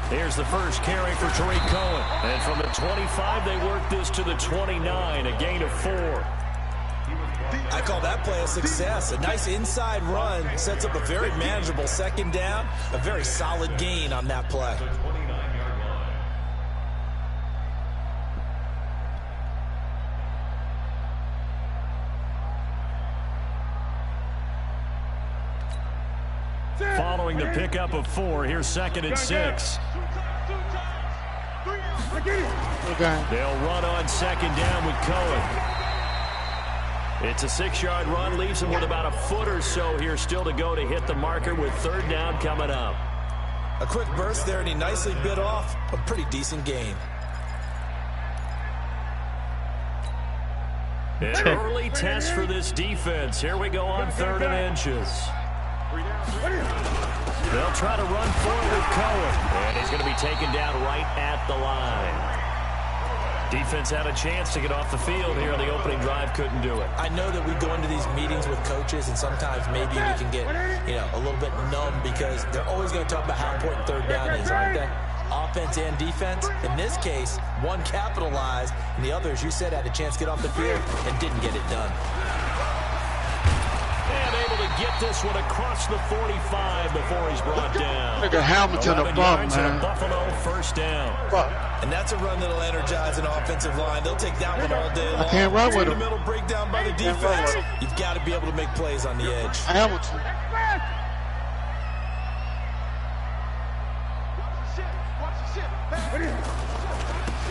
Here's the first carry for Tariq Cohen. And from the 25, they work this to the 29, a gain of 4. I call that play a success. A nice inside run sets up a very manageable second down. A very solid gain on that play. Following the pickup of 4, here's 2nd and 6. They'll run on 2nd down with Cohen. It's a 6-yard run, leaves him with about a foot or so here still to go to hit the marker with 3rd down coming up. A quick burst there, and he nicely bit off a pretty decent gain. An early test for this defense. Here we go on 3rd and inches. They'll try to run forward with Cohen, and he's going to be taken down right at the line. Defense had a chance to get off the field here on the opening drive, couldn't do it. I know that we go into these meetings with coaches, and sometimes maybe we can get, a little bit numb because they're always going to talk about how important 3rd down is, aren't they? Offense and defense. In this case, one capitalized, and the other, as you said, had a chance to get off the field and didn't get it done. And able to get this one across the 45 before he's brought down. Look at Hamilton a bum, man. Buffalo 1st down. And that's a run that'll energize an offensive line. They'll take that one all day long. I can't run with him. In the middle breakdown by the defense. You've got to be able to make plays on the edge. Hamilton.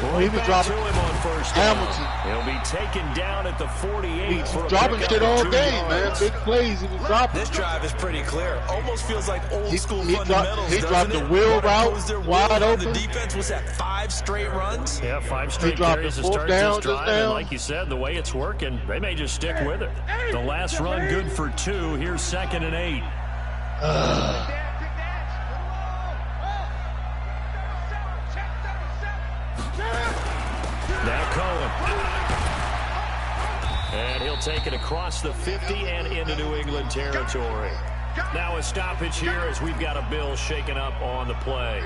Well, he was dropping him on 1st down. Hamilton. He'll be taken down at the 48. He's dropping shit all game, man. Big plays he was dropping. This drive is pretty clear. Almost feels like old school fundamentals. He dropped the wheel route wide open. The defense was at 5 straight runs. Yeah, 5 straight carries to start this drive. And like you said, the way it's working, they may just stick with it. The last run good for 2. Here's 2nd and 8. Now Cohen. And he'll take it across the 50 and into New England territory. Now a stoppage here as we've got a Bill shaken up on the play.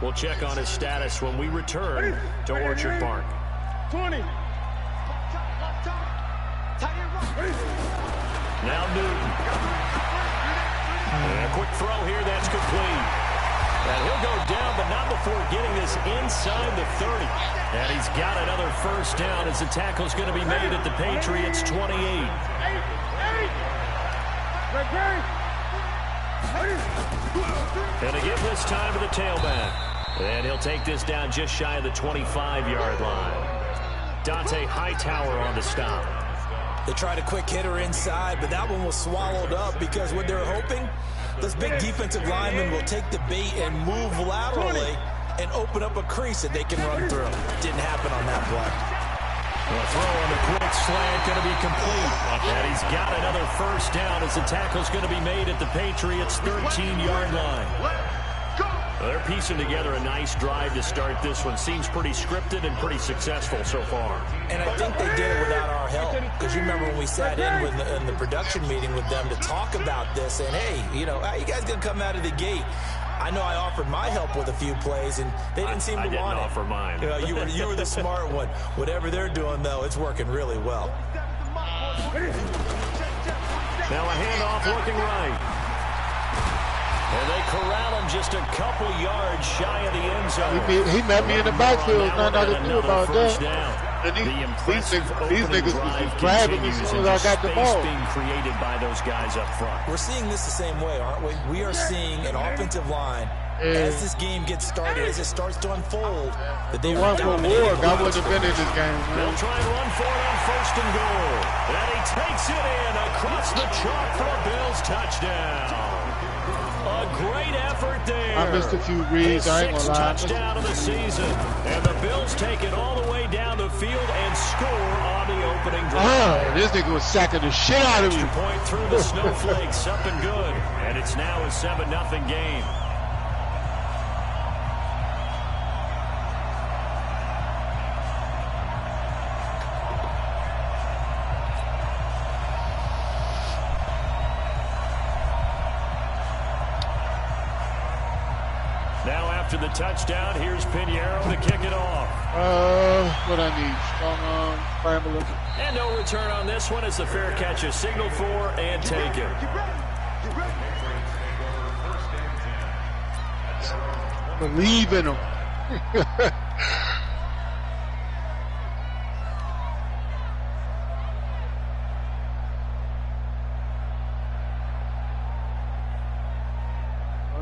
We'll check on his status when we return to Orchard Park. 20. Now Newton. And a quick throw here, that's complete. And he'll go down, but not before getting this inside the 30. And he's got another 1st down as the tackle's going to be made at the Patriots' 28. And to give this time to the tailback. And he'll take this down just shy of the 25-yard line. Dante Hightower on the stop. They tried a quick hitter inside, but that one was swallowed up because what they're hoping, this big defensive lineman will take the bait and move laterally and open up a crease that they can run through. Didn't happen on that play. The throw on the quick slant going to be complete. And he's got another 1st down as the tackle's going to be made at the Patriots' 13-yard line. They're piecing together a nice drive to start this one. Seems pretty scripted and pretty successful so far. And I think they did it without our help. Because you remember when we sat in the production meeting with them to talk about this, and hey, how you guys going to come out of the gate? I know I offered my help with a few plays, and they didn't seem to want it. I didn't offer mine. You were the smart one. Whatever they're doing, though, it's working really well. Now a handoff looking right. And they corral him just a couple yards shy of the end zone. He met me in the backfield. Nothing I could do about that. And these niggas was grabbing me as soon as I got the ball. Being created by those guys up front. We're seeing this the same way, aren't we? We are seeing an offensive line as this game gets started, as it starts to unfold. That they run for war. I wouldn't have been in this game. They'll try and run for it on 1st and goal. And he takes it in across the chalk for a Bills touchdown. A great effort there. I missed a few reads. I ain't gonna lie. Touchdown of the season. And the Bills take it all the way down the field and score on the opening drive. This nigga was sacking the shit out of me. Extra point through the snowflakes. Something good. And it's now a 7-0 game. after the touchdown. Here's Pinheiro to kick it off. What I need? Strong arm, scrambling. And no return on this one as the fair catch is signaled for and taken. Believe in him.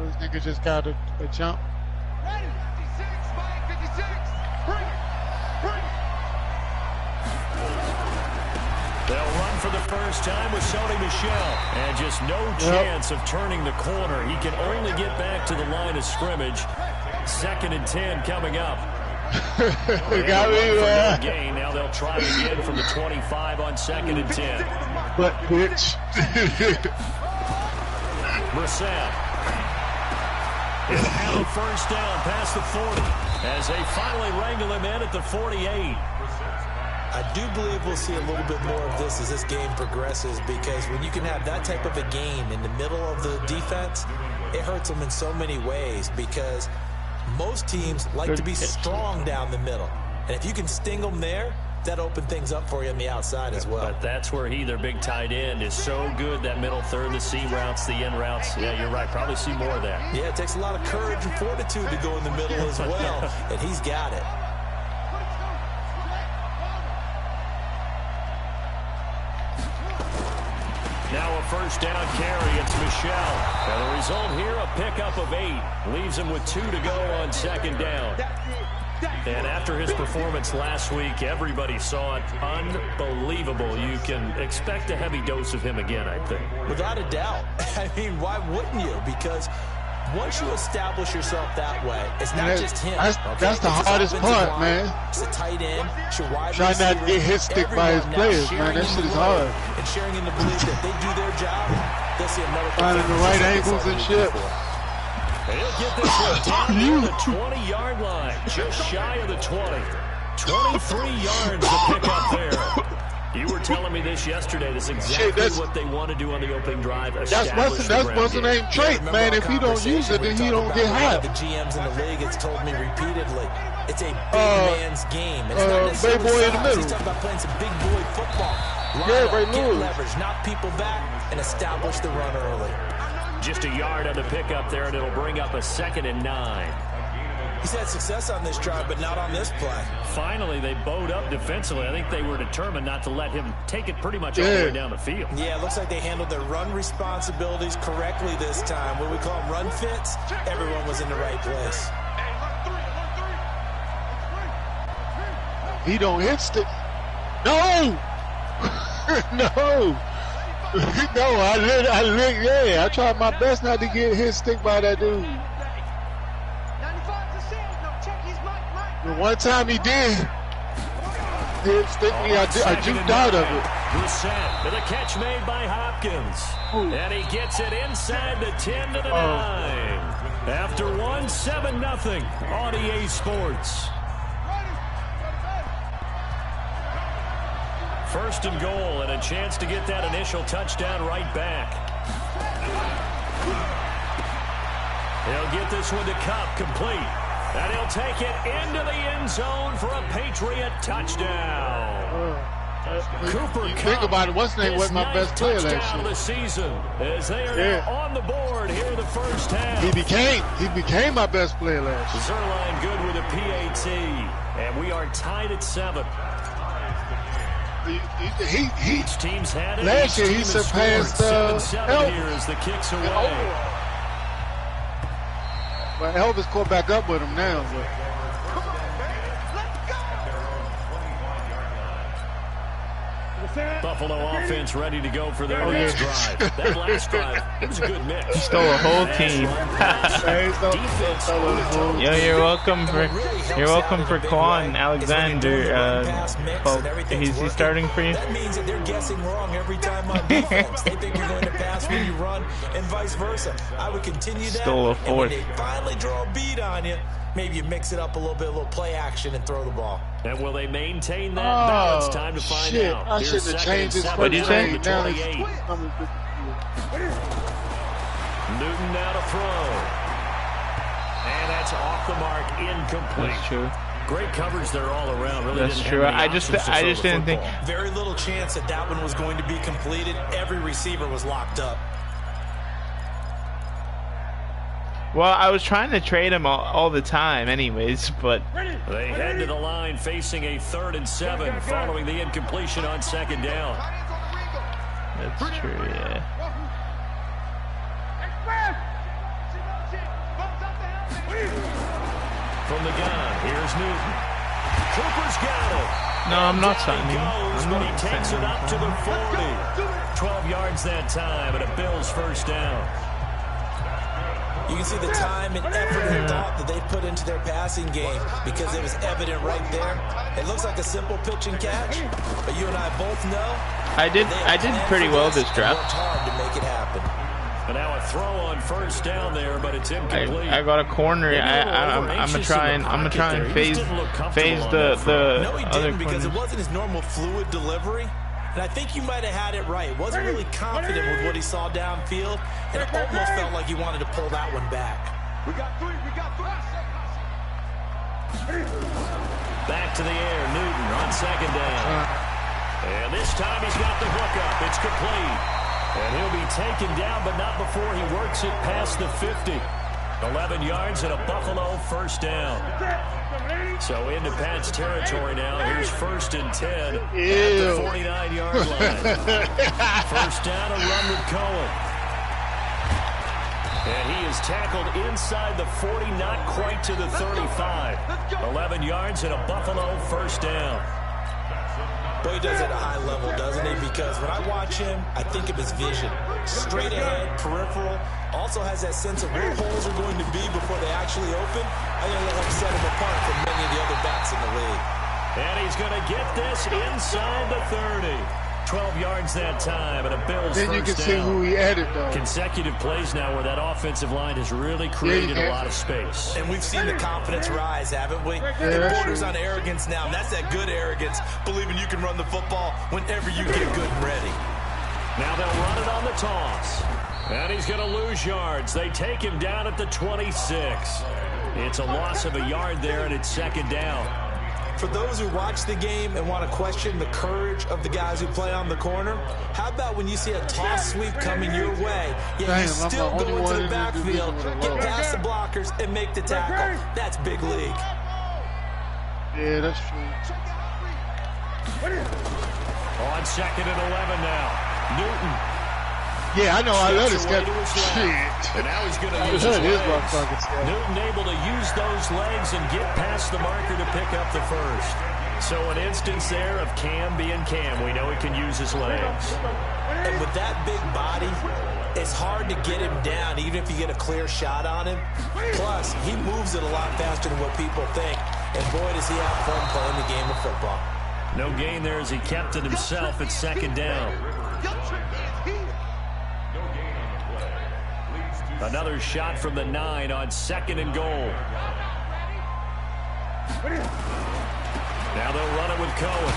This nigga just got a jump. Ready, 56, Mike, 56. Bring it. They'll run for the first time with Sony Michel. And just no chance of turning the corner. He can only get back to the line of scrimmage. 2nd and 10 coming up. We got me, gain. Now they'll try again from the 25 on 2nd and 10. But bitch. Brissett. He'll have a first down past the 40 as they finally wrangle him in at the 48. I do believe we'll see a little bit more of this as this game progresses, because when you can have that type of a game in the middle of the defense, it hurts them in so many ways, because most teams like to be strong down the middle. And if you can sting them there, that open things up for you on the outside as well. But that's where their big tight end, is so good, that middle third, the seam routes, the in routes. Yeah, you're right. Probably see more of that. Yeah, it takes a lot of courage and fortitude to go in the middle as well, and he's got it. Now a first down carry. It's Michel. And the result here, a pickup of 8. Leaves him with 2 to go on 2nd down. And after his performance last week, everybody saw it. Unbelievable. You can expect a heavy dose of him again, I think. Without a doubt. I mean, why wouldn't you? Because once you establish yourself that way, it's not just him. That's the hardest part, line, man. It's a tight end. Trying not to get hit stick by his players, man. That shit is hard. And sharing in the belief that they do their job, they'll see another finding the right angles and shit. He'll get this one down near the 20-yard line, just shy of the 20. 23 yards to pick up there. You were telling me this yesterday. That's exactly what they want to do on the opening drive. That's what's the name trait, man. If he don't use it, then he don't get high. The GMs in the league has told me repeatedly, it's a big man's game. It's not big boy in the middle. He's talking about playing some big boy football. Get leverage, knock people back, and establish the run early. Just a yard on the pickup there, and it'll bring up a 2nd and 9. He's had success on this drive, but not on this play. Finally, they bowed up defensively. I think they were determined not to let him take it pretty much all the way down the field. Yeah, it looks like they handled their run responsibilities correctly this time. What we call them run fits, everyone was in the right place. He don't hit stick. No! No! No, I tried my best not to get hit stick by that dude. The one time he did hit stick me, I jumped out of it. Brissett with a catch made by Hopkins. Ooh. And he gets it inside the 10 to the 9. After 7-0 on EA Sports. First and goal, and a chance to get that initial touchdown right back. He'll get this one to Cup, complete. And he'll take it into the end zone for a Patriot touchdown. Cooper Cup, think about it, what's his name was my best player last year of the season, as they are now on the board here in the first half. He became my best player last year. Zerline good with a PAT, and we are tied at 7. Each team's had it. Last year he surpassed 7-7 here as the kicks away. Well, Elvis caught back up with him now. Buffalo offense ready to go for their next drive. That last drive, it was a good mix. He stole a whole team. Yo, you're welcome for Quan Alexander. He's starting for you. That means that they're guessing wrong every time on defense. They think you're going to pass when you run, and vice versa. I would continue that. Stole a fourth. And when they finally draw a beat on you, maybe you mix it up a little bit, a little play action, and throw the ball. And will they maintain that balance? Time to find out. I should have changed this. What did you say? Newton now to throw. And that's That's off the mark, incomplete. That's true. Great coverage there all around. Really That's didn't true. have any I just options to didn't throw the think. football. Very little chance that that one was going to be completed. Every receiver was locked up. Well, I was trying to trade him all the time, anyways, but They head to the line facing a 3rd and 7 following the incompletion on 2nd down. that's true. Yeah. From the gun, here's Newton. Cooper's got it. No, I'm not signing. Goes, I'm but not he takes it signing. up to the 40. 12 yards that time, and a Bills first down. You can see the time and effort and thought that they put into their passing game because it was evident right there. It looks like a simple pitch and catch, but you and I both know I did pretty well this and draft. worked hard to make it happen. And now a throw on first down there, but it's incomplete. I got a corner. I'm gonna try and phase the No, he other didn't because it corners. wasn't his normal fluid delivery. And I think you might have had it right. Wasn't really confident with what he saw downfield, and it almost felt like he wanted to pull that one back. We got three. Back to the air, Newton on 2nd down. And this time he's got the hook up. It's complete. And he'll be taken down, but not before he works it past the 50. 11 yards and a Buffalo first down. So into Pat's territory now. Here's 1st and 10 at the 49-yard line. First down, a run with Cohen. And he is tackled inside the 40, not quite to the 35. 11 yards and a Buffalo first down. Boy, he does it at a high level, doesn't he? Because when I watch him, I think of his vision. Straight ahead, peripheral. Also has that sense of where holes are going to be before they actually open. I think that'll help set him apart from many of the other backs in the league. And he's going to get this inside the 30. 12 yards that time, and a Bills Then you can first see down. who he added, though. Consecutive plays now where that offensive line has really created a lot of space. And we've seen the confidence rise, haven't we? It borders on arrogance now, and that's that good arrogance, believing you can run the football whenever you get good and ready. Now they'll run it on the toss. And he's going to lose yards. They take him down at the 26. It's a loss of a yard there, and it's 2nd down. For those who watch the game and want to question the courage of the guys who play on the corner, how about when you see a toss sweep coming your way, yet you still go into the backfield, get past the blockers, and make the tackle? That's big league. Yeah, that's true. On 2nd and 11 now. Newton. Yeah, I know. I love this guy. Away to his left. Shit. And now he's going to use Look his at this legs. motherfucker stuff. Newton able to use those legs and get past the marker to pick up the first. So an instance there of Cam being Cam. We know he can use his legs. And with that big body, it's hard to get him down, even if you get a clear shot on him. Plus, he moves it a lot faster than what people think. And boy, does he have fun playing the game of football. No gain there as he kept it himself at 2nd down. Another shot from the 9 on 2nd and goal. Now they'll run it with Cohen.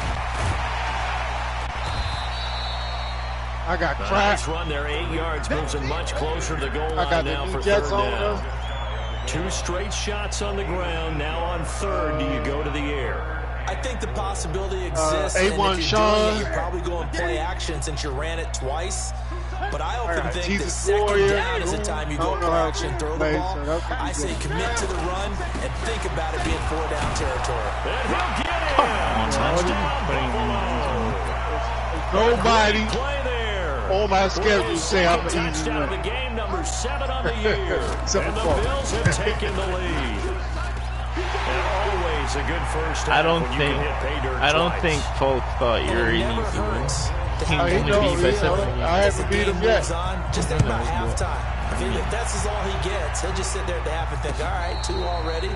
I got Nice cracked. run there, 8 yards, moves him much closer to the goal I got line the now New for Jets 3rd on down. there. 2 straight shots on the ground. Now on 3rd, do you go to the air? I think the possibility exists, and if A1 you're Sean. doing it, you're probably going to play action since you ran it twice. But I often Alright, think that Jesus 2nd Warrior. down is the time you go I don't know play how action, to throw the play, ball. so that could be I say good. commit to the run and think about it being 4-down territory. And he'll get in! Touchdown, Buffalo! Nobody Play there! on my schedule say I'm an easy Touchdown of the winner. game, number 7 on the year. Except And for the Paul. Bills have taken the lead. And always a good first half I don't when you think. can hit pay dirt I don't twice. think folks thought you were It an never easy win. hurts. Team Oh, he only knows, beat by he 7 knows. games. I As the haven't beat game him yet. moves on, just think about halftime. If that's all he gets, he'll just sit there at the half and think, all right, 2 already.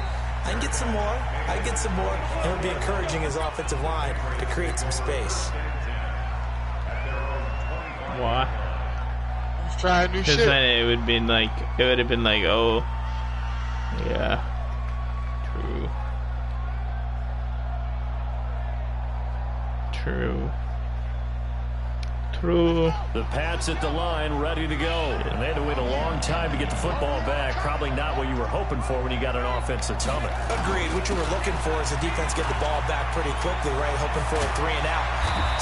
I can get some more. I can get some more. And it'll be encouraging his offensive line to create some space. Why? He's trying new Because shit. then it would have been like, oh, yeah, true. through. The Pats at the line, ready to go. And they had to wait a long time to get the football back. Probably not what you were hoping for when you got an offense that's humming. Agreed. What you were looking for is the defense get the ball back pretty quickly, right? Hoping for a 3 and out.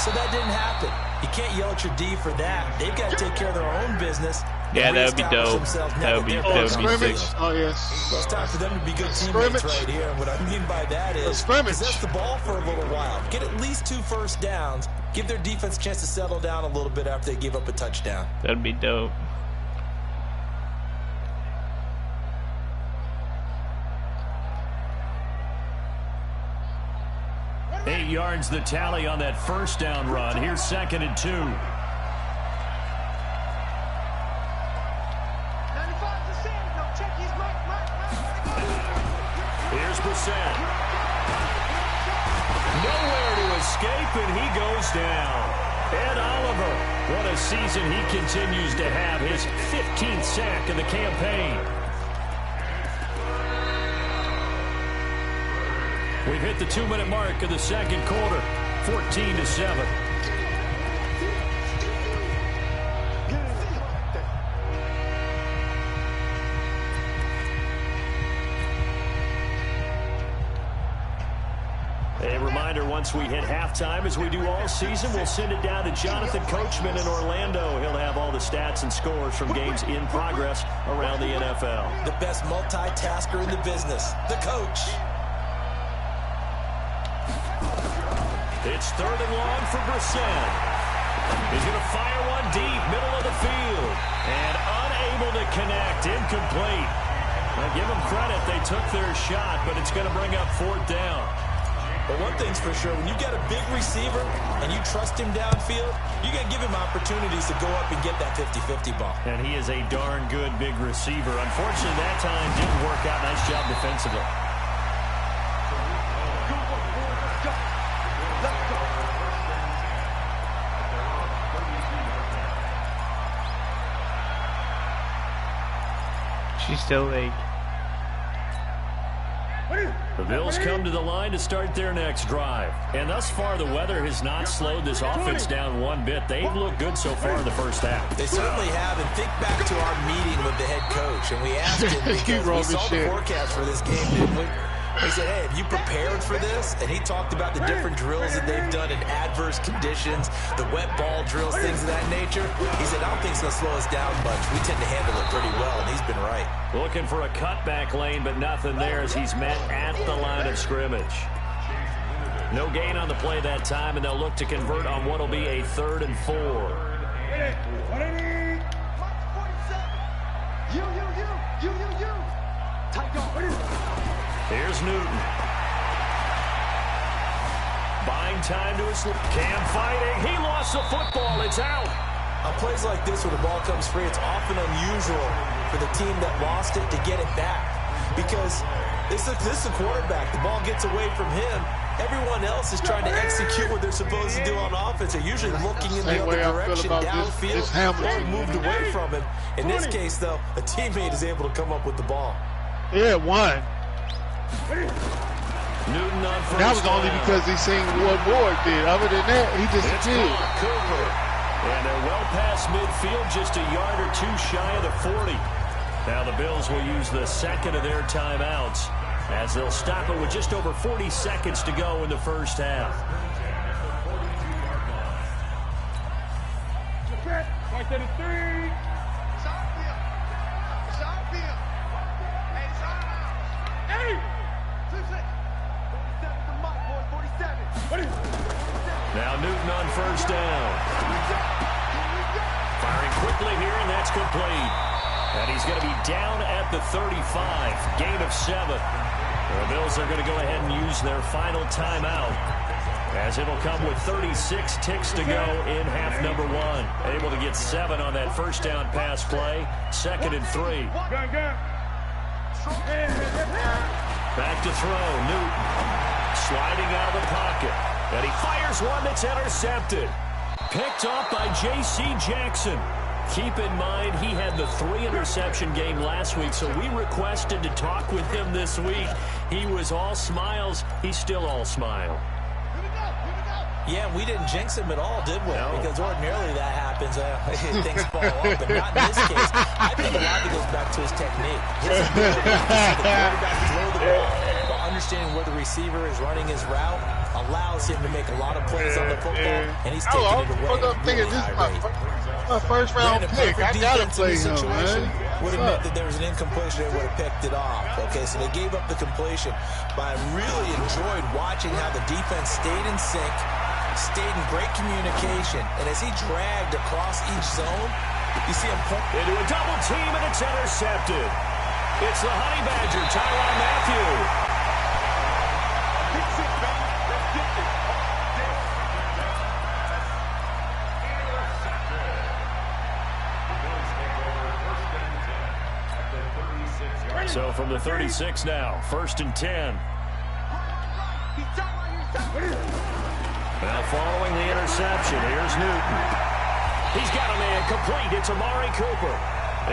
So that didn't happen. You can't yell at your D for that. They've got to take care of their own business. Yeah, that would be dope. That would be sick. Oh, yes. Well, it's time for them to be good teammates right here. And what I mean by that is possess the ball for a little while. Get at least 2 first downs. Give their defense a chance to settle down a little bit after they give up a touchdown. That'd be dope. Eight yards the tally on that first down run. Here's 2nd and 2. 95 to 7. No, check his mic. Here's Brissett. Nowhere to escape, and he goes down. Ed Oliver, what a season he continues to have. His 15th sack of the campaign. We've hit the 2-minute mark of the second quarter, 14-7. A reminder, once we hit halftime, as we do all season, we'll send it down to Jonathan Coachman in Orlando. He'll have all the stats and scores from games in progress around the NFL. The best multitasker in the business, the coach. It's 3rd and long for Brissett. He's going to fire one deep, middle of the field. And unable to connect, incomplete. Now, give them credit, they took their shot, but it's going to bring up 4th down. But one thing's for sure, when you got a big receiver and you trust him downfield, you got to give him opportunities to go up and get that 50-50 ball. And he is a darn good big receiver. Unfortunately, that time didn't work out. Nice job defensively. She's still like. The Bills come to the line to start their next drive. And thus far, the weather has not slowed this offense down one bit. They've looked good so far in the first half. They certainly have. And think back to our meeting with the head coach. And we asked him, because we saw the forecast for this game, didn't we? He said, hey, have you prepared for this? And he talked about the different drills that they've done in adverse conditions, the wet ball drills, things of that nature. He said, I don't think it's going to slow us down much. We tend to handle it pretty well, and he's been right. Looking for a cutback lane, but nothing there as he's met at the line of scrimmage. No gain on the play that time, and they'll look to convert on what will be a 3rd and 4. Here's Newton. Buying time to his Cam fighting. He lost the football. It's out. On plays like this where the ball comes free, it's often unusual for the team that lost it to get it back. Because this is a quarterback. The ball gets away from him. Everyone else is trying to execute what they're supposed to do on offense. They're usually looking in the other direction, downfield, or moved away from him. In this case, though, a teammate is able to come up with the ball. Yeah, one. Newton on first. That was only because he seen what Ward did. Other than that, he disappeared. Cooper. And they're well past midfield, just a yard or two shy of the 40. Now the Bills will use the second of their timeouts as they'll stop it with just over 40 seconds to go in the first half. Right to the 3. Now Newton on first down. Firing quickly here, and that's complete. And he's going to be down at the 35. Gain of 7. The Bills are going to go ahead and use their final timeout, as it'll come with 36 ticks to go in half number 1. Able to get 7 on that first down pass play. 2nd and 3. Back to throw. Newton sliding out of the pocket. And he fires one that's intercepted. Picked off by J.C. Jackson. Keep in mind, he had the 3-interception game last week, so we requested to talk with him this week. He was all smiles. He's still all smile. Yeah, we didn't jinx him at all, did we? No. Because ordinarily that happens. Things fall off, but not in this case. I think a lot of it goes back to his technique. His ability to see the quarterback throw the ball, but understanding where the receiver is running his route allows him to make a lot of plays on the football, and he's taking it away. Thinking this is my first round pick. I gotta play him, man. Would admit that there was an incompletion, they would have picked it off. Okay, so they gave up the completion, but I really enjoyed watching how the defense stayed in sync, stayed in great communication, and as he dragged across each zone, you see him into a double team, and it's intercepted. It's the Honey Badger, Tyrann Mathieu. So from the 36 now, 1st and 10. Now following the interception, here's Newton. He's got a man complete. It's Amari Cooper.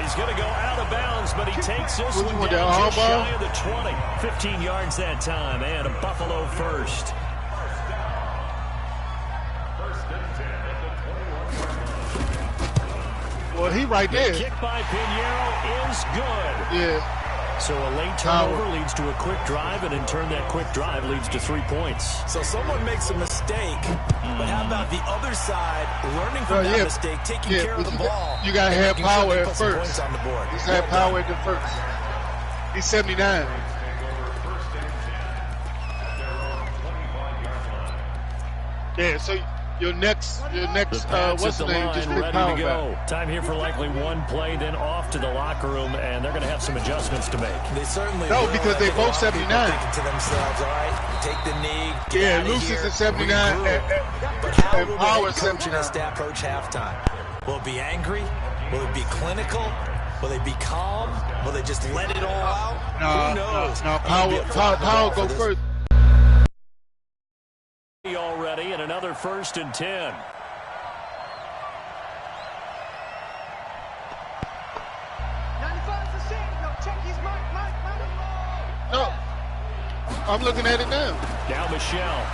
He's going to go out of bounds, but he takes this one down just shy of the 20. 15 yards that time, and a Buffalo first. Well, he right there. The kick by Pinheiro is good. Yeah. So a late turnover leads to a quick drive, and in turn that quick drive leads to 3 points. So someone makes a mistake, but how about the other side learning from that mistake, taking care of the ball? You got to have power at first. On the board. He's had power at the first. He's 79. Yeah, so your next, what's the name? Just pick power back. Time here for likely one play, then off to the locker room, and they're going to have some adjustments to make. They certainly will. Because they both 79. Thinking to themselves, all right, take the knee, get out of Lucius here, is 79, but how will Power the coaching us to approach halftime? Will it be angry? Will it be clinical? Will they be calm? Will they just let it all out? Who knows? No, Power go first. Already, and another 1st and 10. No, I'm looking at it now. Now Michelle.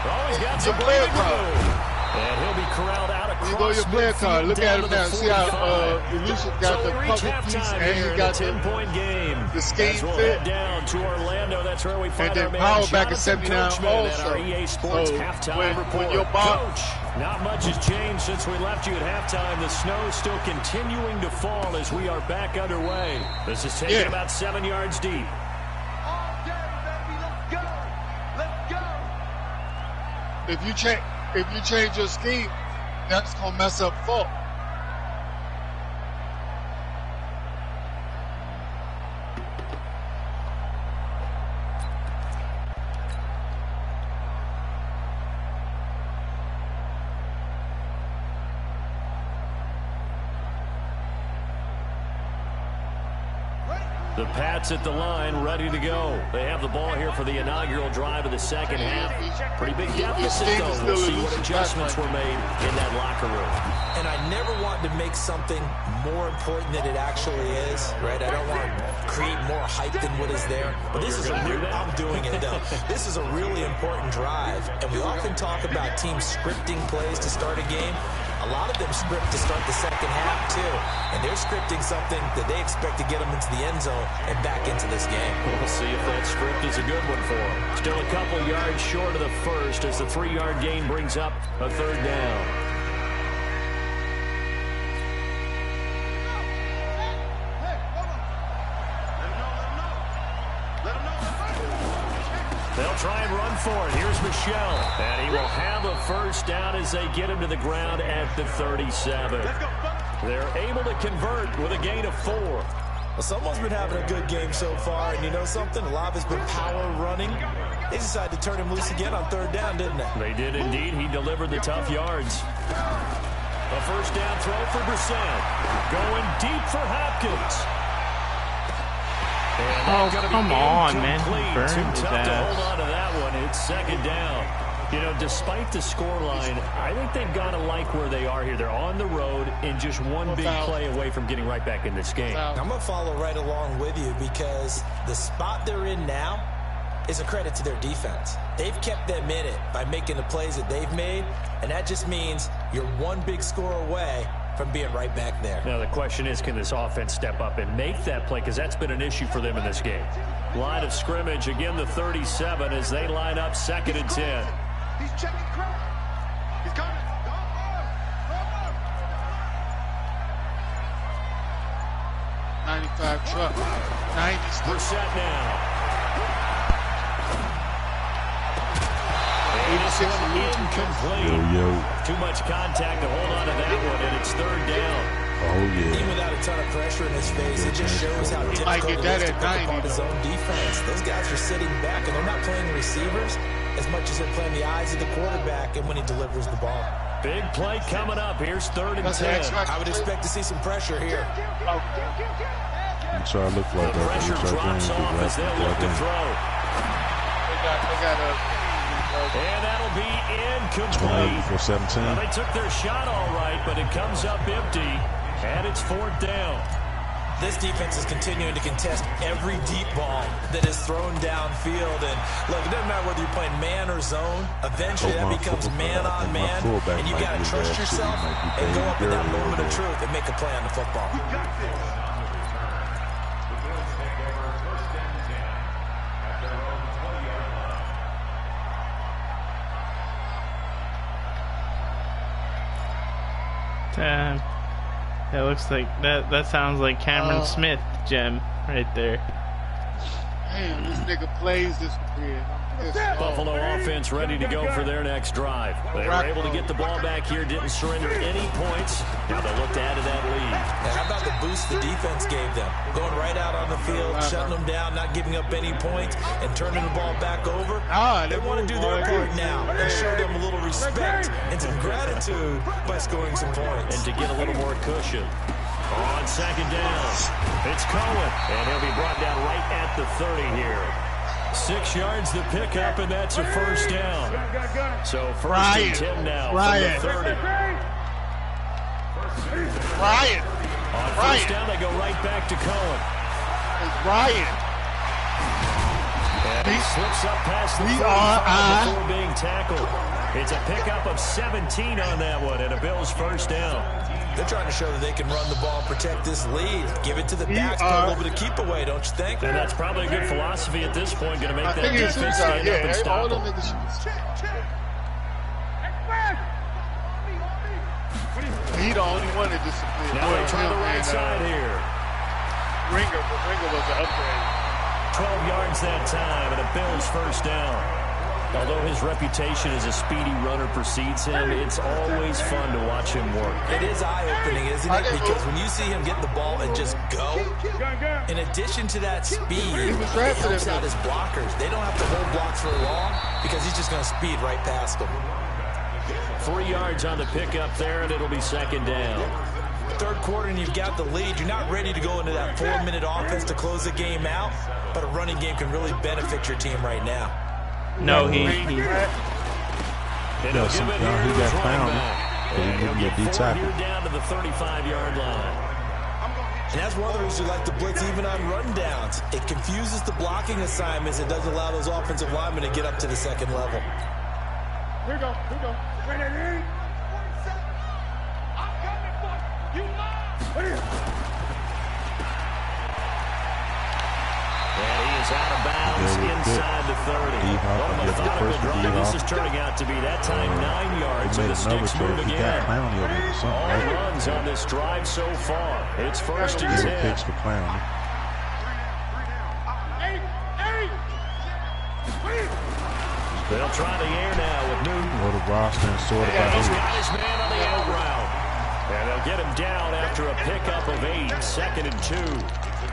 Oh, he's got some player card. And he'll be corralled out across. You go your player card. Look at him now. See how Lucius got the public piece, and he got the 10-point game. The scheme we'll fit. Head down to Orlando. That's where we find our man Power back at Jonathan 79 Coachman also. At our EA Sports halftime report. When your Coach, not much has changed since we left you at halftime. The snow is still continuing to fall as we are back underway. This is taking about 7 yards deep. If you change your scheme, that's gonna mess up fall. The Pats at the line, ready to go. They have the ball here for the inaugural drive of the second half. Pretty big deficit, though. We'll see what adjustments were made in that locker room. And I never want to make something more important than it actually is, right? I don't want to create more hype than what is there. But this is I'm doing it, though. This is a really important drive. And we often talk about teams scripting plays to start a game. A lot of them script to start the second half, too. And they're scripting something that they expect to get them into the end zone and back into this game. We'll see if that script is a good one for them. Still a couple yards short of the first as the 3-yard gain brings up a 3rd down. They'll try and run for it. Here's Michelle. And he will have a 1st down as they get him to the ground at the 37. They're able to convert with a gain of 4. Well, someone's been having a good game so far, and you know something? A lot of it's been power running. They decided to turn him loose again on 3rd down, didn't they? They did indeed. He delivered the tough yards. A 1st down throw for Brissett. Going deep for Hopkins. Oh, come on, man. Too tough to hold on to that one. It's 2nd down. You know, despite the scoreline, I think they've got to like where they are here. They're on the road and just one big play away from getting right back in this game. I'm going to follow right along with you because the spot they're in now is a credit to their defense. They've kept them in it by making the plays that they've made, and that just means you're one big score away from being right back there. Now the question is, can this offense step up and make that play? Because that's been an issue for them in this game. Line of scrimmage, again the 37 as they line up 2nd and 10. He's checking credit. He's coming. 95 truck. 90. We're set now. 86 incomplete. Too much contact to hold on to that one, and it's 3rd down. Oh, yeah. Even without a ton of pressure in his face, it just shows how difficult it is to pick apart his own defense. Those guys are sitting back, and they're not playing the receivers as much as they're playing the eyes of the quarterback and when he delivers the ball. Big play coming up. Here's 3rd and 10. I would expect to see some pressure here. So I look like the pressure drops off as they'll look to throw. And that'll be incomplete. For 17. Well, they took their shot all right, but it comes up empty, and it's 4th down. This defense is continuing to contest every deep ball that is thrown downfield. And look, it doesn't matter whether you're playing man or zone. Eventually, that becomes man on man, and you got to trust yourself and go up in that moment of truth and make a play on the football. That looks like that sounds like Cameron Smith, Jem, right there. Damn, this nigga plays this weird. Buffalo offense ready to go for their next drive. They were able to get the ball back here, didn't surrender any points. Now they'll look to add to that lead. Now how about the boost the defense gave them? Going right out on the field, shutting them down, not giving up any points, and turning the ball back over. They want to do their part now and show them a little respect and some gratitude by scoring some points. And to get a little more cushion. On 2nd down, it's Cohen, and he'll be brought down right at the 30 here. 6 yards the pickup, and that's a 1st down. So 1st and 10 now from the 30. Ryan. On 1st down, they go right back to Cohen. It's Ryan. And he slips up past the 45 before being tackled. It's a pickup of 17 on that one, and a Bills 1st down. They're trying to show that they can run the ball, protect this lead, give it to the backs, put a little bit of keep away, don't you think? And that's probably a good philosophy at this point, going to make that defense stand up and stop them. He the only one that disappeared. Now they try the right side here. Ringer was an upgrade. 12 yards that time, and a Bills 1st down. Although his reputation as a speedy runner precedes him, it's always fun to watch him work. It is eye-opening, isn't it? Because when you see him get the ball and just go, in addition to that speed, it helps out his blockers. They don't have to hold blocks for long because he's just going to speed right past them. 3 yards on the pickup there, and it'll be 2nd down. 3rd quarter and you've got the lead. You're not ready to go into that 4-minute offense to close the game out, but a running game can really benefit your team right now. No, he got found. And he'll get 4 here down to the 35-yard line. And that's one of the reasons we like to blitz even on run downs. It confuses the blocking assignments. It doesn't allow those offensive linemen to get up to the 2nd level. Here we go. Ready? I'm coming for you. And he is out of bounds inside the 30. What a methodical drive this is turning out to be. That time 9 yards, and the sticks move again. All runs on this drive so far. It's 1st and 10. Picks for Clowney. They'll try the air now with Newton. What a roster and sort of He's got his man on the out route. And they'll get him down after a pickup of 8, 2nd and 2.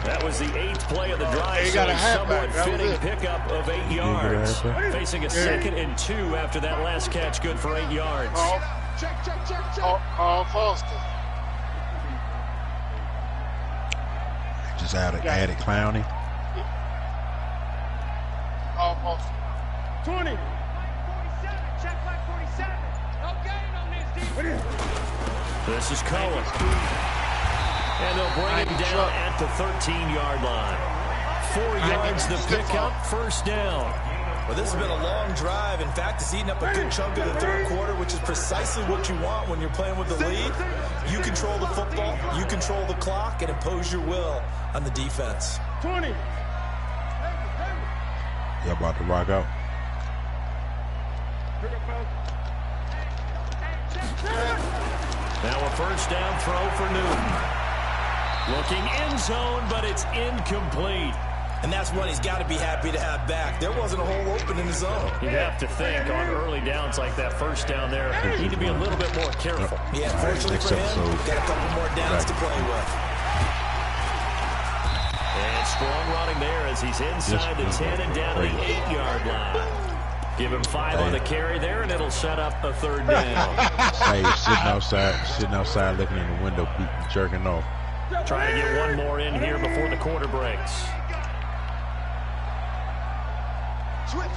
That was the 8th play of the drive, so a somewhat fitting pickup of 8 yards. Facing a 2nd and 2 after that last catch, good for 8 yards. Check. Foster. Just added Clowney. Foster. 20. 47. Check back 47. No gain on this defense. This is Cohen. And they'll bring him down at the 13-yard line. 4 yards, the pickup, first down. Well, this has been a long drive. In fact, it's eaten up a good chunk of the third quarter, which is precisely what you want when you're playing with the lead. You control the football, you control the clock, and impose your will on the defense. 20. Y'all about to rock out. Now a first down throw for Newton. Looking end zone, but it's incomplete. And that's one he's got to be happy to have back. There wasn't a hole open in the zone. You'd have to think on early downs like that first down there, you need to be a little bit more careful. Yeah, fortunately for him, got a couple more downs to play with. And strong running there as he's inside the 10 and down to the 8-yard line. Give him 5 on the carry there, and it'll set up a third down. Hey, sitting outside looking in the window, jerking off. Trying to get one more in here before the quarter breaks. Switch.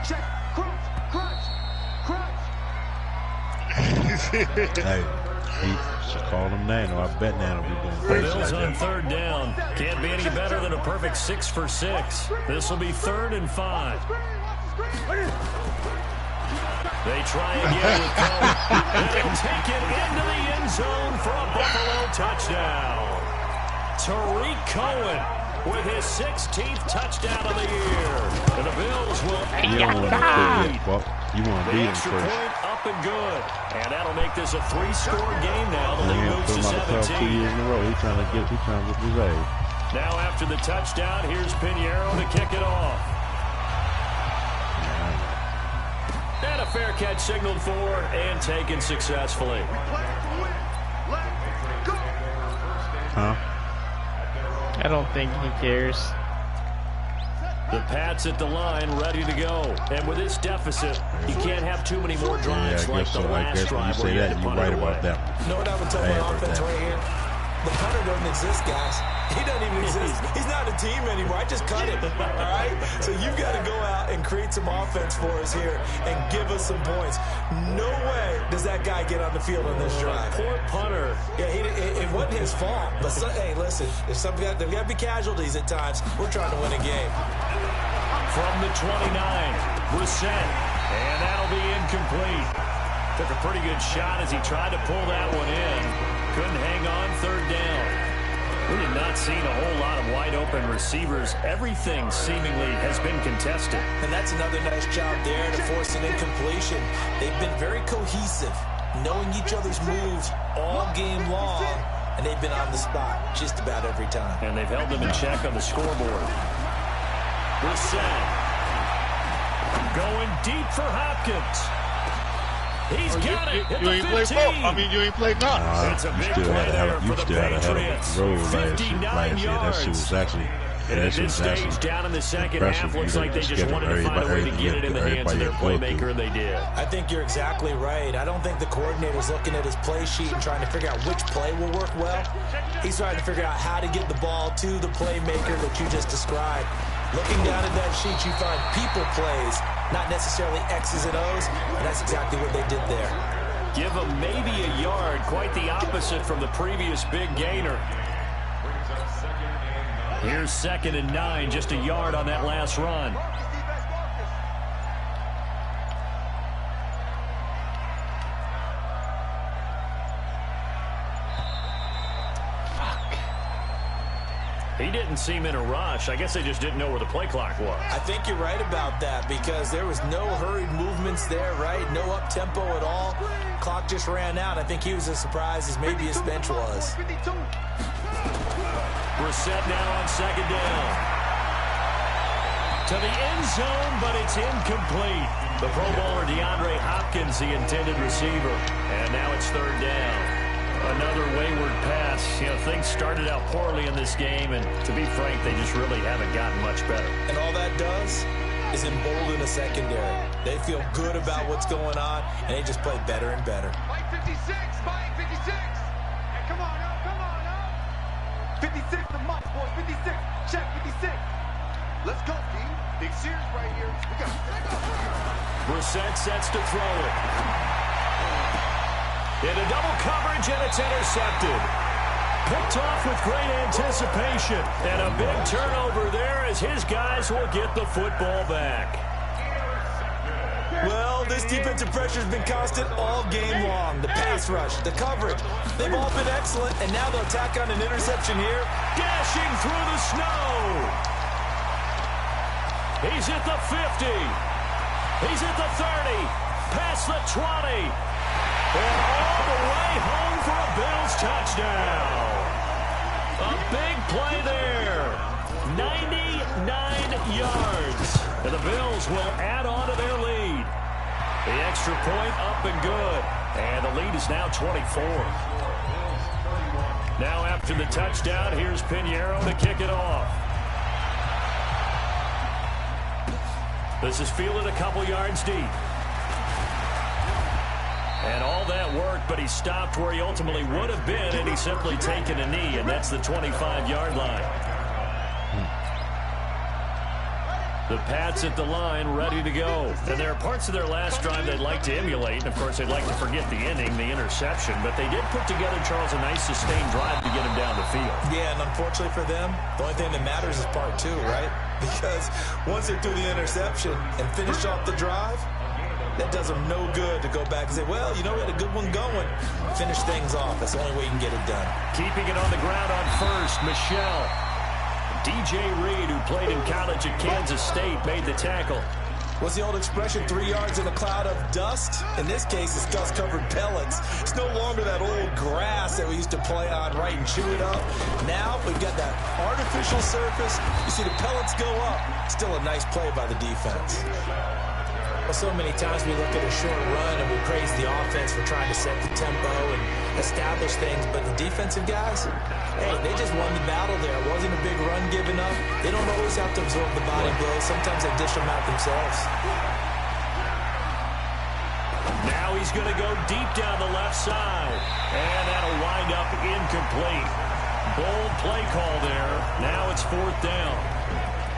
Check. Crunch. Hey, he should call him Nano. I bet Nano be doing crazy. Bills like on that. third down. Can't be any better than a perfect 6 for 6. This will be 3rd and 5. They try again with Cohen. They'll take it into the end zone for a Buffalo touchdown. Tariq Cohen with his 16th touchdown of the year. And the Bills will add You don't want to lead. You want to The beat him extra first. point up and good. And that'll make this a 3-score game now. The lead Yeah, moves put to him on the club 2 17. years in a row. He's trying to get his age. Now after the touchdown, here's Pinheiro to kick it off. And a fair catch signaled for and taken successfully. Huh? I don't think he cares. The Pats at the line, ready to go. And with this deficit, you can't have too many more drives Yeah, I like guess the so. I last guess when you drive where say you had that, to you're punt right it away. about that. You know what I would tell I my ain't heard offense that. right here? The punter doesn't exist, guys. He doesn't even exist. He's not a team anymore. I just cut him, all right? So you've got to go out and create some offense for us here and give us some points. No way does that guy get on the field on this drive. Poor punter. Yeah, it wasn't his fault. But, hey, listen, there's got to be casualties at times. We're trying to win a game. From the 29, Brissett. And that'll be incomplete. Took a pretty good shot as he tried to pull that one in. Couldn't hang on, third down. We have not seen a whole lot of wide-open receivers. Everything seemingly has been contested. And that's another nice job there to force an incompletion. They've been very cohesive, knowing each other's moves all game long, and they've been on the spot just about every time. And they've held them in check on the scoreboard. Brissett going deep for Hopkins. He's got it at You ain't the play 15. ball. I mean, you ain't play nothing. It's a You big still play had a there hell for of the a Patriots. road last 59 year. That shit yards. was actually. And at That shit this was stage, actually down in the second impressive. half, looks You like they just just get wanted to find a way to get it in the hands of their everybody playmaker, and they did. I think you're exactly right. I don't think the coordinator's looking at his play sheet and trying to figure out which play will work well. He's trying to figure out how to get the ball to the playmaker that you just described. Looking down at that sheet, you find people plays, not necessarily X's and O's, and that's exactly what they did there. Give him maybe a yard, quite the opposite from the previous big gainer. Here's 2nd and 9, just a yard on that last run. He didn't seem in a rush. I guess they just didn't know where the play clock was. I think you're right about that because there was no hurried movements there, right? No up-tempo at all. Clock just ran out. I think he was as surprised as maybe his bench was. Brissett now on 2nd down. To the end zone, but it's incomplete. The Pro Bowler DeAndre Hopkins, the intended receiver. And now it's 3rd down. Another wayward pass. You know, things started out poorly in this game, and to be frank, they just really haven't gotten much better. And all that does is embolden a secondary. They feel good about what's going on, and they just play better and better. Mike 56, Mike 56. Hey, come on up. 56 to Mike, boys. 56. Check 56. Let's go, P. Big Sears right here. We got Brissett sets to throw it. Into double coverage, and it's intercepted. picked off with great anticipation. And a big turnover there as his guys will get the football back. Well, this defensive pressure has been constant all game long. The pass rush, the coverage, they've all been excellent, and now they'll tack on an interception here. Dashing through the snow. He's at the 50. He's at the 30. Past the 20. And all the way home for a Bills touchdown. A big play there. 99 yards. And the Bills will add on to their lead. The extra point up and good. And the lead is now 24. Now after the touchdown, here's Pinheiro to kick it off. This is fielded a couple yards deep. And all that work, but he stopped where he ultimately would have been, and he's simply taken a knee, and that's the 25-yard line. The Pats at the line, ready to go. And there are parts of their last drive they'd like to emulate. And, of course, they'd like to forget the inning, the interception. But they did put together, Charles, a nice sustained drive to get him down the field. Yeah, and unfortunately for them, the only thing that matters is part two, right? Because once they do the interception and finish off the drive, that does them no good to go back and say, well, you know, we had a good one going. Finish things off. That's the only way you can get it done. Keeping it on the ground on first, Michelle. DJ Reed, who played in college at Kansas State, made the tackle. What's the old expression, 3 yards in a cloud of dust? In this case, it's dust-covered pellets. It's no longer that old grass that we used to play on, right, and chew it up. Now we've got that artificial surface. You see the pellets go up. Still a nice play by the defense. Well, so many times we look at a short run and we praise the offense for trying to set the tempo and establish things, but the defensive guys, hey, they just won the battle there. It wasn't a big run given up. They don't always have to absorb the body blows. Sometimes they dish them out themselves. Now he's going to go deep down the left side, and that'll wind up incomplete. Bold play call there. Now it's 4th down.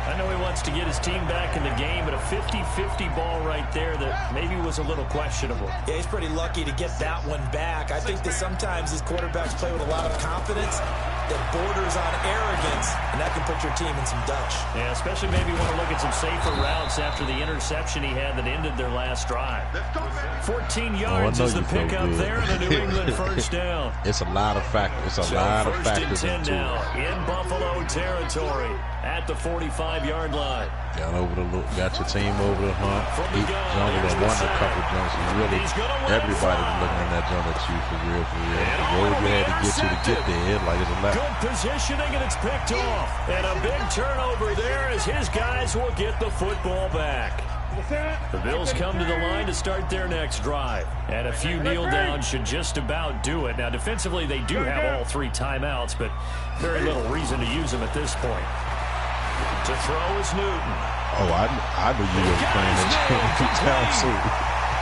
I know he wants to get his team back in the game, but a 50-50 ball right there that maybe was a little questionable. Yeah, he's pretty lucky to get that one back. I think that sometimes these quarterbacks play with a lot of confidence that borders on arrogance, and that can put your team in some Dutch. Yeah, especially maybe want to look at some safer routes after the interception he had that ended their last drive. 14 yards is the pickup there, the New England first down. It's a lot of factors. It's a lot of factors into now it. In Buffalo territory at the 45-yard line. Got your team over the hump. He jumped and won a couple jumps. Really, everybody's looking at that jump at you for real, for real. The road you had to get there, like it's a lot. Good positioning, and it's picked off. And a big turnover there as his guys will get the football back. The Bills come to the line to start their next drive. And a few kneel downs should just about do it. Now, defensively, they do have all 3 timeouts, but very little reason to use them at this point. To throw is Newton. Oh, I knew you were playing this time soon.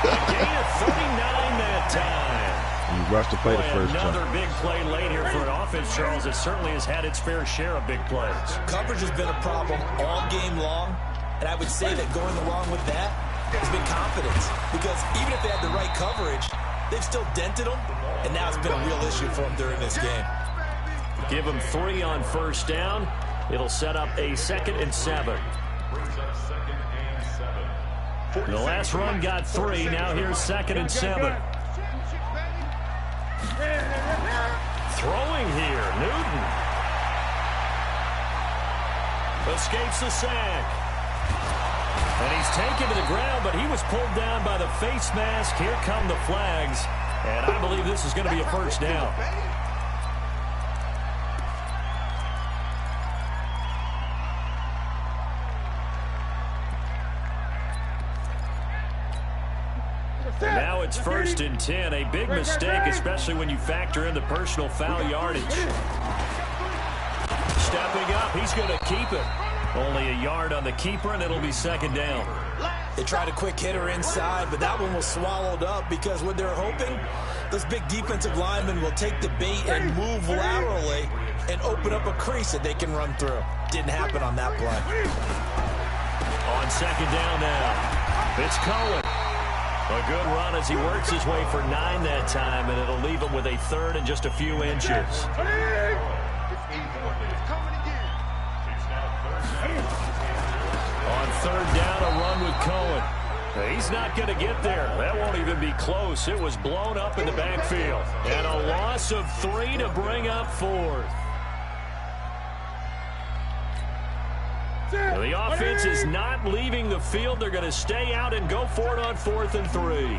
A gain of 39 that time. You rushed to play the first jump. Another big play late here for an offense, Charles, that certainly has had its fair share of big plays. Coverage has been a problem all game long, and I would say that going along with that has been confidence. Because even if they had the right coverage, they've still dented them, and now it's been a real issue for them during this game. Give them 3 on first down. It'll set up a 2nd and 7. The last run got 3. Now here's 2nd and 7. Throwing here, Newton. Escapes the sack. And he's taken to the ground, but he was pulled down by the face mask. Here come the flags. And I believe this is going to be a first down. And now it's 1st and 10. A big mistake, especially when you factor in the personal foul yardage. Stepping up, he's going to keep it. Only a yard on the keeper, and it'll be 2nd down. They tried a quick hitter inside, but that one was swallowed up because what they're hoping, those big defensive linemen will take the bait and move laterally and open up a crease that they can run through. Didn't happen on that play. On 2nd down now, it's Cohen. A good run as he works his way for 9 that time, and it'll leave him with a third and just a few inches. On third down, a run with Cohen. He's not going to get there. That won't even be close. It was blown up in the backfield. And a loss of 3 to bring up fourth. The offense is not leaving the field. They're going to stay out and go for it on 4th and 3.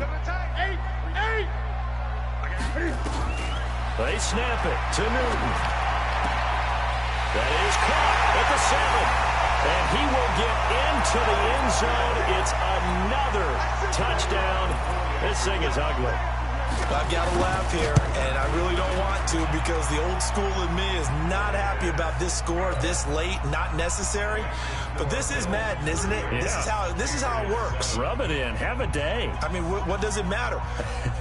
They snap it to Newton. That is caught at the 7. And he will get into the end zone. It's another touchdown. This thing is ugly. I've got to laugh here, and I really don't want to because the old school in me is not happy about this score this late, not necessary. But this is Madden, isn't it? Yeah. This is how it works. Rub it in. Have a day. I mean, what does it matter?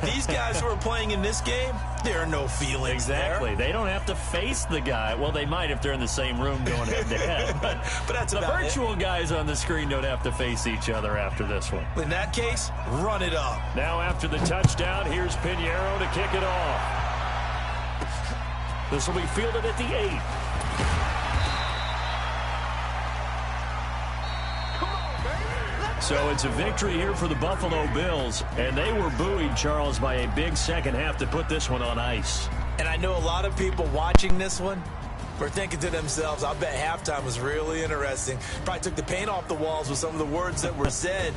These guys who are playing in this game, there are no feelings exactly. there. They don't have to face the guy. Well, they might if they're in the same room going head-to-head. But that's the about virtual guys on the screen don't have to face each other after this one. In that case, run it up. Now after the touchdown, here's Pinheiro to kick it off. This will be fielded at the 8. So it's a victory here for the Buffalo Bills, and they were buoyed, Charles, by a big second half to put this one on ice. And I know a lot of people watching this one were thinking to themselves, I bet halftime was really interesting. Probably took the paint off the walls with some of the words that were said.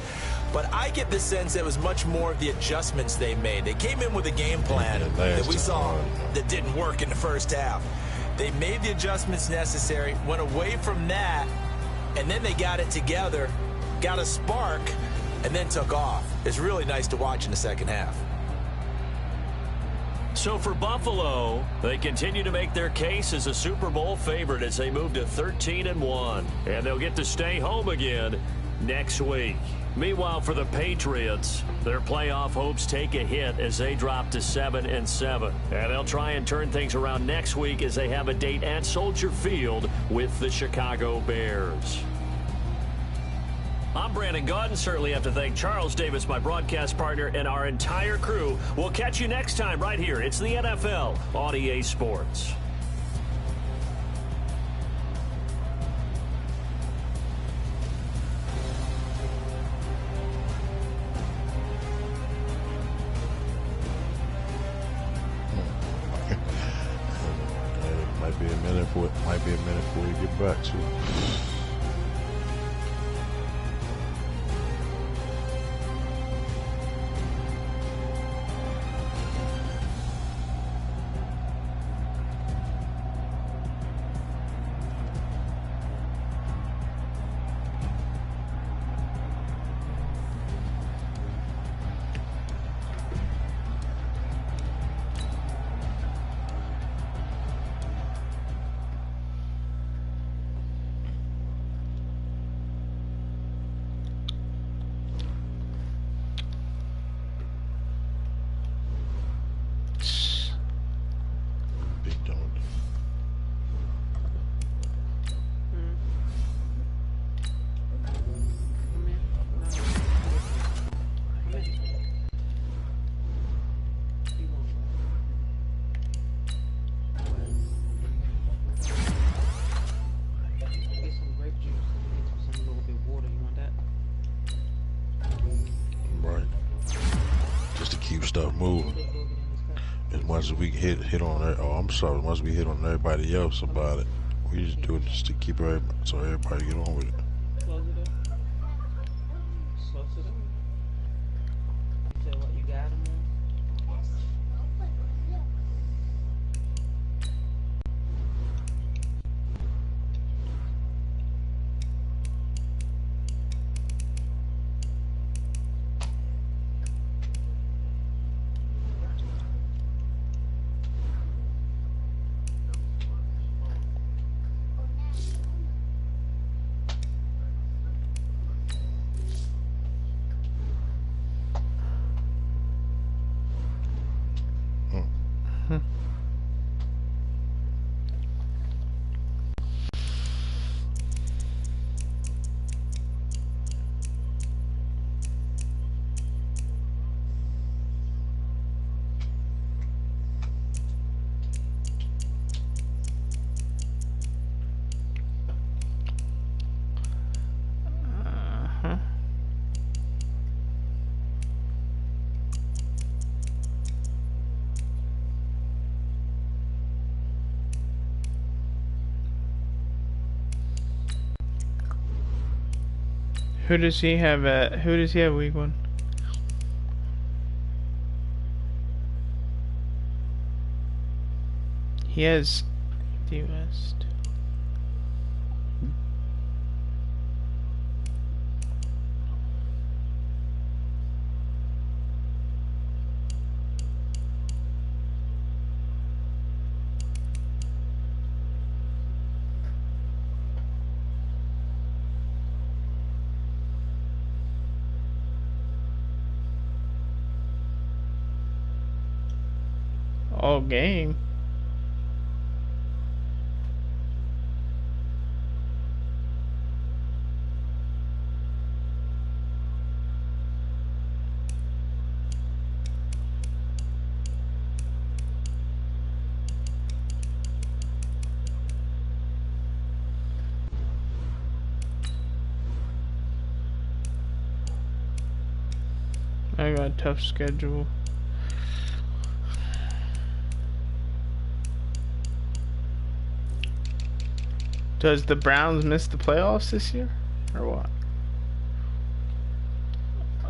But I get the sense it was much more of the adjustments they made. They came in with a game plan that we saw that didn't work in the first half. They made the adjustments necessary, went away from that, and then they got it together, got a spark, and then took off. It's really nice to watch in the second half. So for Buffalo, they continue to make their case as a Super Bowl favorite as they move to 13-1. And they'll get to stay home again next week. Meanwhile, for the Patriots, their playoff hopes take a hit as they drop to 7-7. And they'll try and turn things around next week as they have a date at Soldier Field with the Chicago Bears. I'm Brandon Gaudin. Certainly have to thank Charles Davis, my broadcast partner, and our entire crew. We'll catch you next time right here. It's the NFL on EA Sports. Might be a minute before you get back to it. Stuff moving. As much as we hit on it, as much as we hit on everybody else about it, we just do it just to keep everybody, so everybody get on with it. Close it up. Close it up. You tell what you got him on. Who does he have week 1? He has the West. All game. I got a tough schedule. Does the Browns miss the playoffs this year, or what?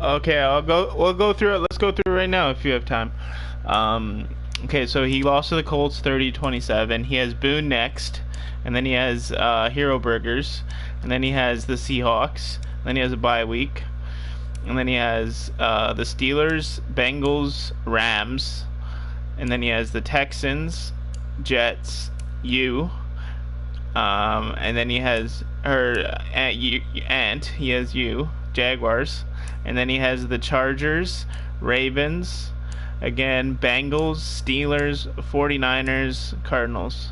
Okay, we'll go through it. Let's go through it right now if you have time. Okay, so he lost to the Colts 30-27. He has Boone next, and then he has Hero Burgers, and then he has the Seahawks, and then he has a bye week, and then he has the Steelers, Bengals, Rams, and then he has the Texans, Jets, and then he has her aunt. He has Jaguars, and then he has the Chargers, Ravens, again Bengals, Steelers, 49ers, Cardinals.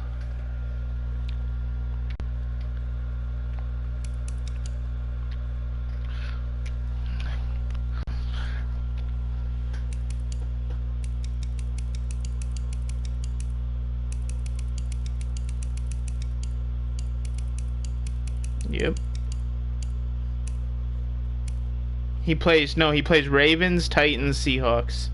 Yep. He plays Ravens, Titans, Seahawks.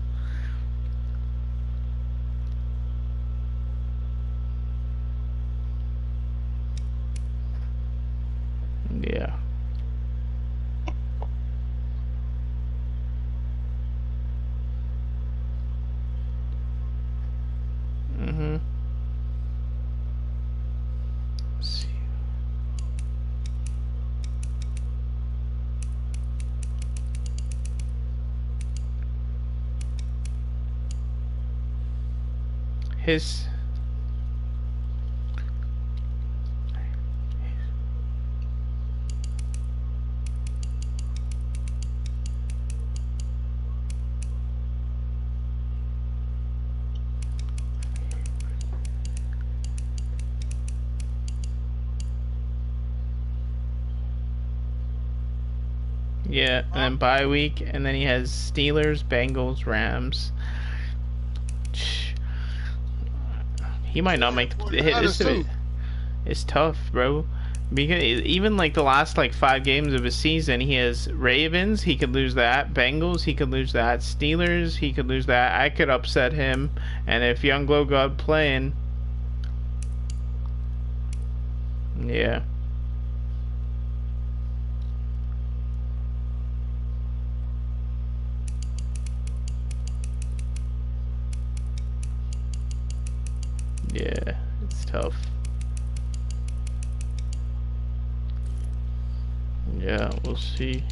Yeah. His yeah, and then bye week, and then he has Steelers, Bengals, Rams. He might not make the hit. It's tough, bro. Because even like the last like 5 games of his season, he has Ravens, he could lose that. Bengals, he could lose that. Steelers, he could lose that. I could upset him, and if Younglow got playing, yeah. Yeah, it's tough. Yeah, we'll see.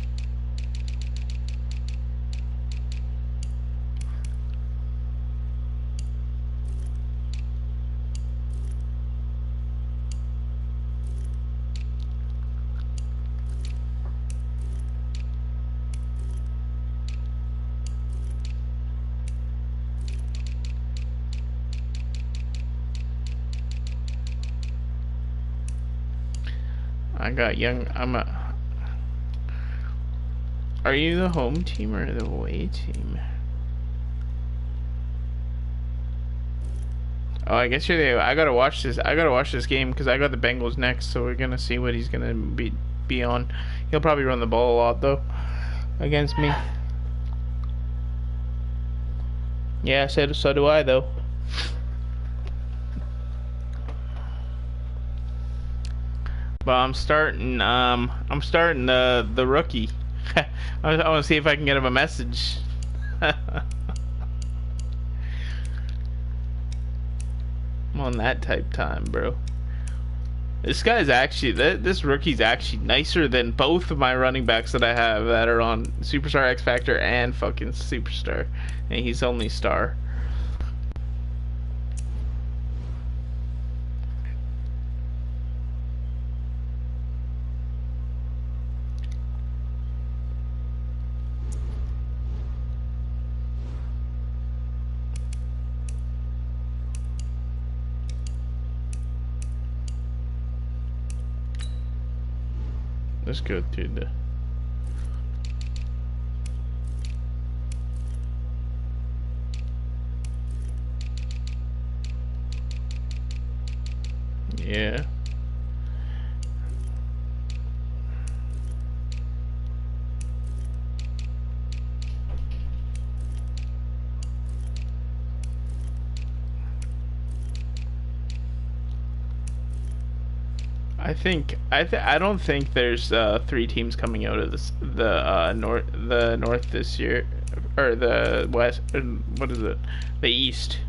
I got Are you the home team or the away team? Oh, I guess you're the. I gotta watch this game because I got the Bengals next, so we're gonna see what he's gonna be on. He'll probably run the ball a lot though, against me. Yeah, so do I though. But I'm starting the rookie. I want to see if I can get him a message. I'm on that type time, bro. This guy's actually, this rookie's actually nicer than both of my running backs that I have that are on Superstar X Factor and fucking Superstar. And he's only star. Let's go to the... Yeah. I don't think there's 3 teams coming out of the north this year, or the west. What is it? The east.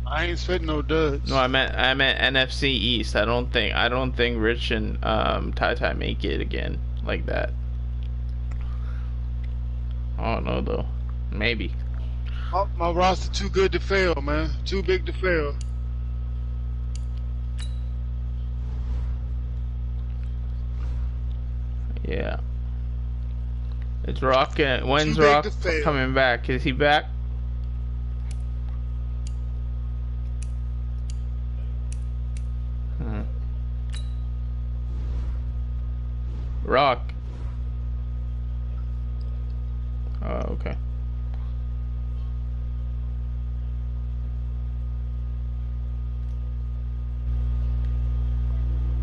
I ain't sweating no duds. No, I meant NFC East. I don't think Rich and Ty make it again like that. I don't know though. Maybe. My roster too good to fail, man. Too big to fail. Yeah. It's Rock. When's Rock coming back? Is he back? Rock.